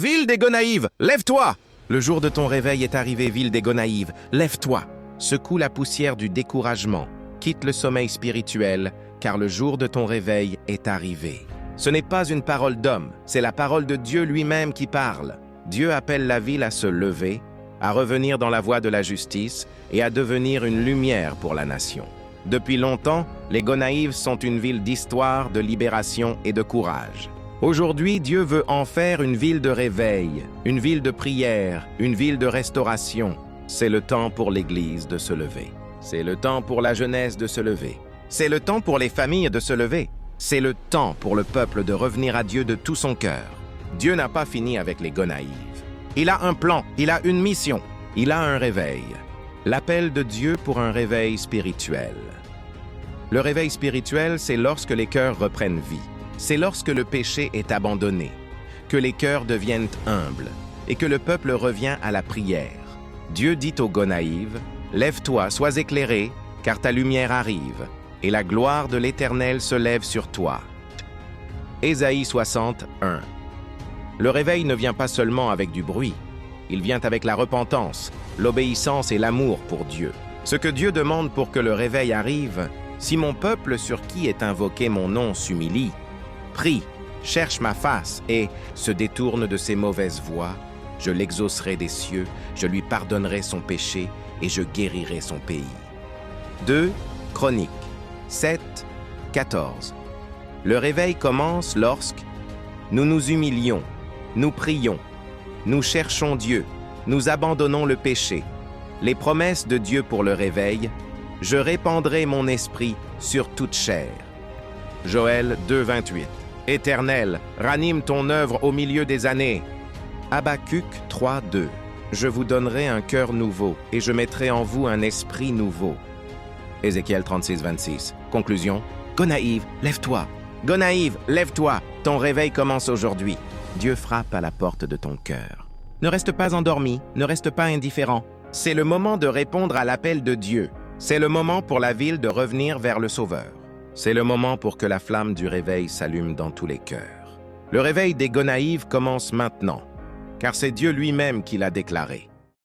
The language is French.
Ville des Gonaïves, lève-toi! Le jour de ton réveil est arrivé, ville des Gonaïves, lève-toi! Secoue la poussière du découragement, quitte le sommeil spirituel, car le jour de ton réveil est arrivé. Ce n'est pas une parole d'homme, c'est la parole de Dieu lui-même qui parle. Dieu appelle la ville à se lever, à revenir dans la voie de la justice et à devenir une lumière pour la nation. Depuis longtemps, les Gonaïves sont une ville d'histoire, de libération et de courage. Aujourd'hui, Dieu veut en faire une ville de réveil, une ville de prière, une ville de restauration. C'est le temps pour l'Église de se lever. C'est le temps pour la jeunesse de se lever. C'est le temps pour les familles de se lever. C'est le temps pour le peuple de revenir à Dieu de tout son cœur. Dieu n'a pas fini avec les Gonaïves. Il a un plan, il a une mission, il a un réveil. L'appel de Dieu pour un réveil spirituel. Le réveil spirituel, c'est lorsque les cœurs reprennent vie. C'est lorsque le péché est abandonné, que les cœurs deviennent humbles et que le peuple revient à la prière. Dieu dit aux Gonaïves, « Lève-toi, sois éclairé, car ta lumière arrive, et la gloire de l'Éternel se lève sur toi. » Ésaïe 61. Le réveil ne vient pas seulement avec du bruit, il vient avec la repentance, l'obéissance et l'amour pour Dieu. Ce que Dieu demande pour que le réveil arrive, si mon peuple sur qui est invoqué mon nom s'humilie, prie, cherche ma face et se détourne de ses mauvaises voies, je l'exaucerai des cieux, je lui pardonnerai son péché et je guérirai son pays. 2 Chroniques 7, 14. Le réveil commence lorsque nous nous humilions, nous prions, nous cherchons Dieu, nous abandonnons le péché. Les promesses de Dieu pour le réveil, je répandrai mon esprit sur toute chair. Joël 2, 28. Éternel, ranime ton œuvre au milieu des années. Habacuc 3, 2. Je vous donnerai un cœur nouveau et je mettrai en vous un esprit nouveau. Ézéchiel 36, 26. Conclusion. Gonaïve, lève-toi. Gonaïve, lève-toi. Ton réveil commence aujourd'hui. Dieu frappe à la porte de ton cœur. Ne reste pas endormi, ne reste pas indifférent. C'est le moment de répondre à l'appel de Dieu. C'est le moment pour la ville de revenir vers le Sauveur. C'est le moment pour que la flamme du réveil s'allume dans tous les cœurs. Le réveil des Gonaïves commence maintenant, car c'est Dieu lui-même qui l'a déclaré.